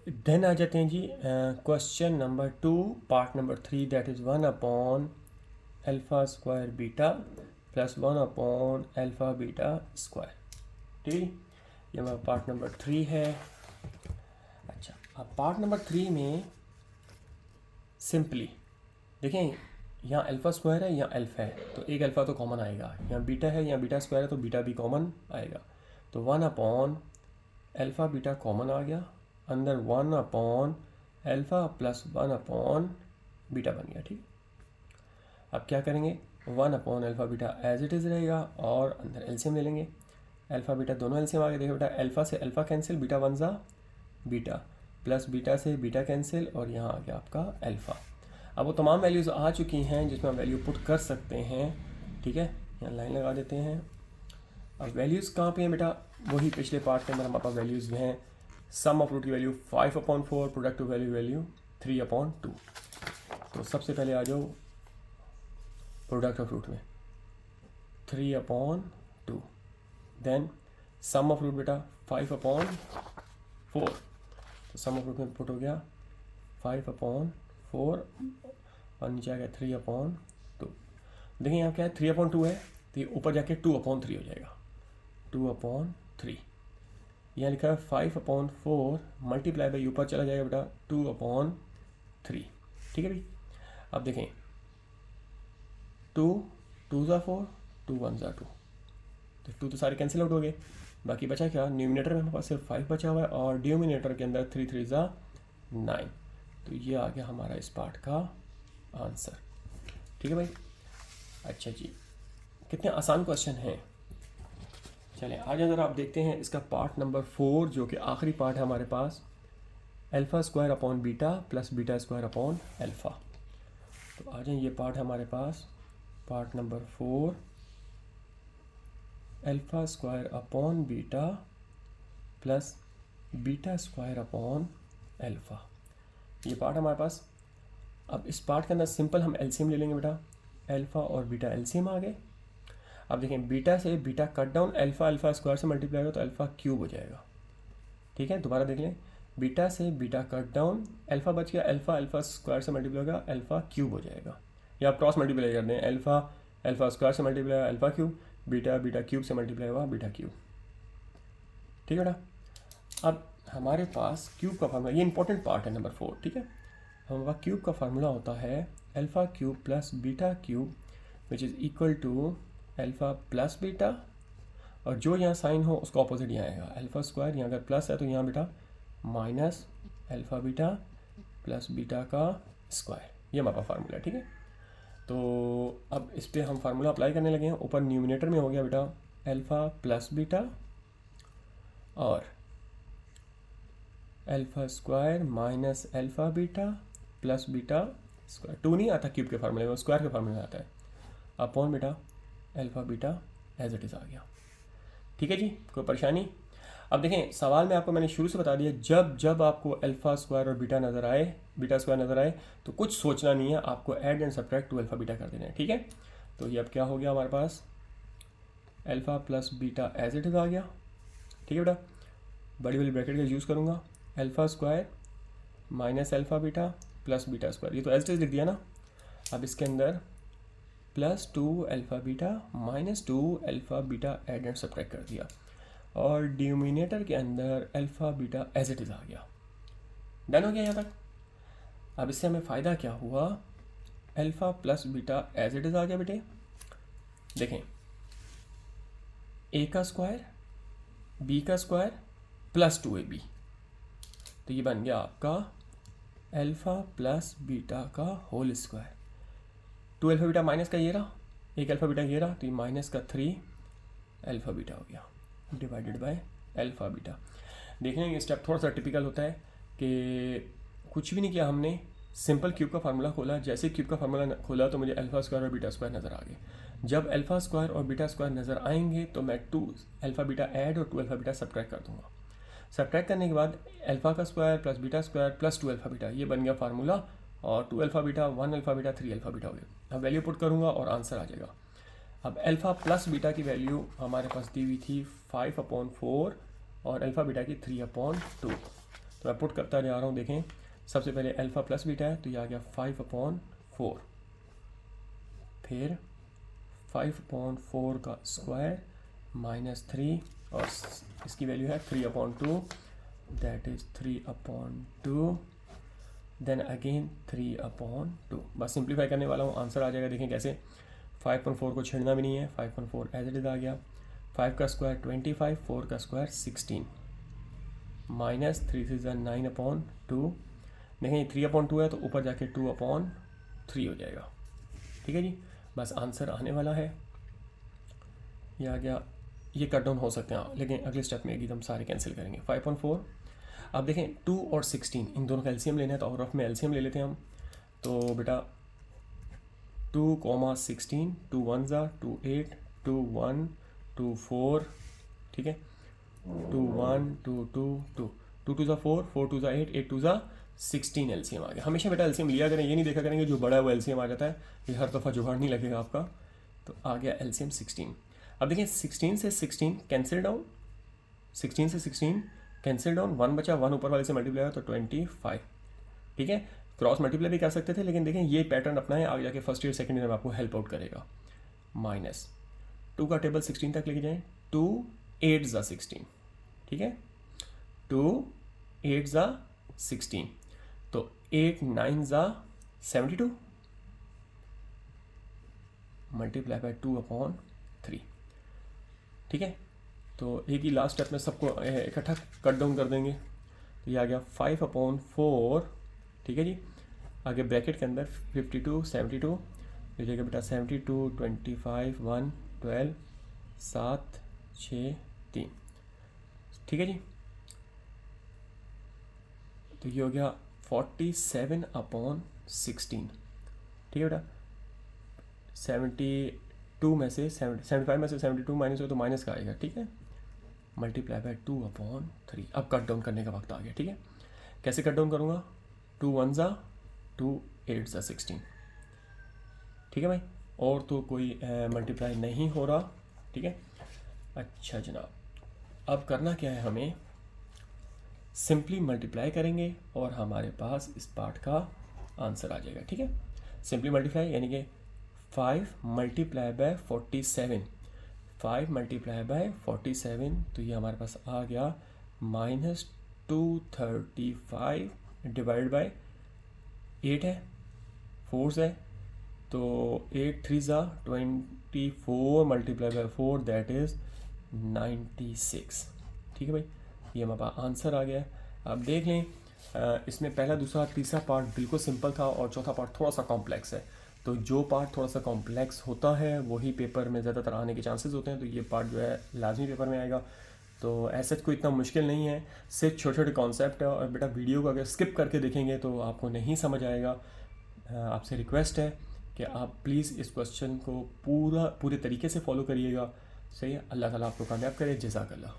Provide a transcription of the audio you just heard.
Then आ जाते हैं जी question number 2 part number 3 that is 1/α² beta plus 1/α square. ठीक है, ये हमारा पार्ट नंबर 3 है। अच्छा, अब पार्ट नंबर 3 में सिंपली देखें, यहाँ अल्फ़ा स्क्वायर है, यहाँ अल्फ़ा है, तो एक अल्फ़ा तो कॉमन आएगा। यहाँ बीटा है, यहाँ बीटा स्क्वायर है, तो बीटा भी कॉमन आएगा। तो 1/α बीटा कॉमन आ गया, अंदर 1/α प्लस 1/बीटा बन गया। ठीक, अब क्या करेंगे, 1/α बीटा एज इट इज़ रहेगा और अंदर एलसीएम ले लेंगे। अल्फ़ा बीटा दोनों एलसीएम आ गए। देखिए बेटा, अल्फ़ा से अल्फ़ा कैंसिल, बीटा 1 ज़ा बीटा, प्लस बीटा से बीटा कैंसिल, और यहाँ आ गया आपका अल्फ़ा। अब वो तमाम वैल्यूज़ आ चुकी हैं जिसमें आप वैल्यू पुट कर सकते हैं। ठीक है, यहाँ लाइन लगा देते हैं। अब वैल्यूज़ कहाँ पे हैं बेटा, वही पिछले पार्ट के अंदर हमारे पास वैल्यूज़ हैं। सम ऑफ रूट की वैल्यू 5/4, प्रोडक्टिव वैल्यू 3/2। तो सबसे पहले आ जाओ प्रोडक्ट ऑफ रूट में 3/2, देन सम ऑफ रूट बेटा 5/4, तो सम ऑफ रूट में पुट हो गया 5/4 और नीचे आ गया 3/2। देखिए यहाँ क्या है, 3/2 है, तो ये ऊपर जाके 2/3 हो जाएगा, 2/3। यहाँ लिखा है 5/4 मल्टीप्लाई बाई, ऊपर चला जाएगा बेटा 2/3। ठीक है भाई, अब देखें 2 2 ज़ा 4, 2 1 ज़ा 2, तो 2 तो सारे कैंसिल आउट हो गए। बाकी बचा क्या, न्यूमिनेटर में हमारे पास सिर्फ 5 बचा हुआ है और डिनोमिनेटर के अंदर 3 3 ज़ा 9। तो ये आ गया हमारा इस पार्ट का आंसर। ठीक है भाई, अच्छा जी, कितने आसान क्वेश्चन हैं। चलें आज अगर आप देखते हैं इसका पार्ट नंबर 4 जो कि आखिरी पार्ट है हमारे पास, α² plus beta square upon alpha. तो आ जाए, ये पार्ट है हमारे पास, part number 4 α² beta plus beta square upon alpha, ये पार्ट हमारे पास। अब इस पार्ट के अंदर सिंपल हम एलसीएम ले लेंगे बेटा, अल्फ़ा और बीटा एलसीएम आ गए। अब देखें, बीटा से beta cut down, alpha square से मल्टीप्लाई होगा तो अल्फ़ा क्यूब हो जाएगा। ठीक है, दोबारा देख लें, बीटा से बीटा कट डाउन, अल्फ़ा बच गया, अल्फ़ा स्क्वायर से मल्टीप्लाई होगा, अल्फ़ा क्यूब हो जाएगा। या आप क्रॉस मल्टीप्लाई कर दें, अल्फ़ा स्क्वायर से multiply alpha cube, beta cube से मल्टीप्लाई होगा बीटा क्यूब। ठीक है बेटा, अब हमारे पास क्यूब का फार्मूला, ये इंपॉर्टेंट पार्ट है नंबर 4। ठीक है, हमारे पास क्यूब का फार्मूला होता है alpha cube plus beta cube which is equal to alpha plus beta, और जो यहाँ साइन हो उसका ऑपोजिट यहाँ आएगा, अल्फ़ा स्क्वायर। यहाँ अगर प्लस है तो यहाँ बेटा minus alpha beta plus beta का स्क्वायर, ये हमारा फार्मूला है। ठीक है, तो अब इस पर हम फार्मूला अप्लाई करने लगे हैं। ऊपर न्यूमिनेटर में हो गया बेटा अल्फ़ा प्लस बीटा और alpha square minus alpha beta plus beta square. 2 नहीं आता क्यूब के फार्मूले में, स्क्वायर के फार्मूले में आता है, अपॉन बेटा alpha beta as it is आ गया। ठीक है जी, कोई परेशानी। अब देखें, सवाल में आपको मैंने शुरू से बता दिया, जब जब आपको अल्फ़ा स्क्वायर और बीटा नज़र आए, बीटा स्क्वायर नज़र आए, तो कुछ सोचना नहीं है, आपको add and subtract to alpha beta कर देना है। ठीक है, तो ये अब क्या हो गया हमारे पास, alpha plus beta as it is आ गया। ठीक है बेटा, बड़ी वाली ब्रैकेट का यूज़ करूँगा, alpha square minus alpha beta plus beta square, ये तो एज इट इज़ लिख दिया ना। अब इसके अंदर plus 2 alpha beta minus 2 alpha beta add and subtract कर दिया, और डिनोमिनेटर के अंदर alpha beta as it is आ गया। डन हो गया यहाँ तक। अब इससे हमें फ़ायदा क्या हुआ, alpha plus beta as it is आ गया बेटे। देखें, ए का स्क्वायर बी का स्क्वायर प्लस 2ab, तो ये बन गया आपका अल्फ़ा प्लस बीटा का whole square. 2 alpha beta minus का ये रहा, एक अल्फ़ा बीटा ये रहा, तो ये माइनस का 3 अल्फ़ा बीटा हो गया डिवाइडेड बाय अल्फ़ा बीटा। देखने ये स्टेप थोड़ा सा टिपिकल होता है कि कुछ भी नहीं किया हमने, सिंपल क्यूब का फार्मूला खोला, जैसे क्यूब का फार्मूला खोला तो मुझे अल्फ़ा स्क्वायर और बीटा स्क्वायर नज़र आ गए। जब अल्फ़ा स्क्वायर और बीटा स्क्वायर नज़र आएंगे तो मैं 2 अल्फ़ा बीटा ऐड और 2 अल्फ़ा बीटा सब्ट्रैक्ट कर दूंगा। सब्ट्रैक्ट करने के बाद अल्फ़ा का square plus beta square plus 2 alpha beta, ये बन गया फार्मूला, और 2 alpha beta 1 alpha beta 3 alpha beta हो गया। अब वैल्यू पुट करूँगा और आंसर आ जाएगा। अब अल्फ़ा प्लस बीटा की वैल्यू हमारे पास दी हुई थी 5/4 और अल्फ़ा बीटा की 3/2, तो मैं पुट करता जा रहा हूँ। देखें सबसे पहले अल्फ़ा प्लस बीटा है तो ये आ गया 5/4, फिर 5/4 का स्क्वायर -3 और इसकी वैल्यू है 3/2, दैट इज़ 3/2, देन अगेन 3/2। बस सिंप्लीफाई करने वाला हूँ, आंसर आ जाएगा। देखें कैसे, 5/4 को छेड़ना भी नहीं है, 5/4 एज इट इज़ आ गया। 5 का स्क्वायर 25, 4 का स्क्वायर 16, -3 से 9/2। देखें 3/2 है तो ऊपर जाके 2/3 हो जाएगा। ठीक है जी, बस आंसर आने वाला है। ये आ गया। ये कट डाउन हो सकते हैं लेकिन अगले स्टेप में एकदम सारे कैंसिल करेंगे। 5/4। अब देखें 2 और 16 इन दोनों का एलसीएम लेना है तो और ऑफ में एलसीएम ले लेते हैं हम। तो बेटा 2,16, 2 1 2 8, 2 1 2 4, ठीक है, 2 1 2 2 2 2 2 4, 4 2 8, 8 2 16 एलसीएम आ गया। हमेशा बेटा एलसीएम लिया करें, ये नहीं देखा करेंगे जो बड़ा है वो एलसीएम आ जाता है, ये हर दफ़ा जुगाड़ नहीं लगेगा आपका। तो आ गया एलसीएम 16। अब देखिए 16 से 16 कैंसिल डाउन, 16 से 16 कैंसिल डाउन, 1 बचा, 1 ऊपर वाले से मल्टीप्लाई हुआ तो 25। ठीक है, क्रॉस मल्टीप्लाई भी कर सकते थे लेकिन देखें ये पैटर्न अपना है, आगे जाके फर्स्ट ईयर सेकंड ईयर में आपको हेल्प आउट करेगा। -2 का टेबल 16 तक लेके जाएं, 2 8 16, ठीक है, 2 8 16, तो 8 9 72 मल्टीप्लाई बाय 2/3। ठीक है, तो एक ही लास्ट स्टेप में सबको इकट्ठा कट डाउन कर देंगे। तो ये आ गया 5/4, ठीक है जी, आगे ब्रैकेट के अंदर 52 72, ये जगह बेटा 72 25 1 12 7 6 3, ठीक है जी। तो ये हो गया 47/16, ठीक है बेटा। 72 में से 75 में से 72 माइनस हो तो माइनस का आएगा, ठीक है, मल्टीप्लाई बाय 2/3। अब कट डाउन करने का वक्त आ गया। ठीक है, कैसे कट डाउन करूँगा, 2 1 2 8 16, ठीक है भाई, और तो कोई मल्टीप्लाई नहीं हो रहा। ठीक है, अच्छा जनाब, अब करना क्या है, हमें सिंपली मल्टीप्लाई करेंगे और हमारे पास इस पार्ट का आंसर आ जाएगा। ठीक है, सिंपली मल्टीप्लाई यानी कि 5 मल्टीप्लाई बाय 47, 5 मल्टीप्लाई बाय 47, तो ये हमारे पास आ गया -235 डिवाइड बाय 8 है, 4 है, तो 8 3 24 मल्टीप्लाई बाय 4 दैट इज़ 96। ठीक है भाई, ये हमारे पास आंसर आ गया है। अब देख लें, इसमें पहला दूसरा तीसरा पार्ट बिल्कुल सिंपल था और चौथा पार्ट थोड़ा सा कॉम्प्लेक्स है। तो जो पार्ट थोड़ा सा कॉम्प्लेक्स होता है वही पेपर में ज़्यादातर आने के चांसेस होते हैं, तो ये पार्ट जो है लाजमी पेपर में आएगा। तो ऐसा कोई इतना मुश्किल नहीं है, सिर्फ छोटे छोटे कॉन्सेप्ट है, और बेटा वीडियो को अगर स्किप करके देखेंगे तो आपको नहीं समझ आएगा। आपसे रिक्वेस्ट है कि आप प्लीज़ इस क्वेश्चन को पूरे तरीके से फॉलो करिएगा। सही है, अल्लाह ताला आपको कामयाब करे। जज़ाकल्लाह।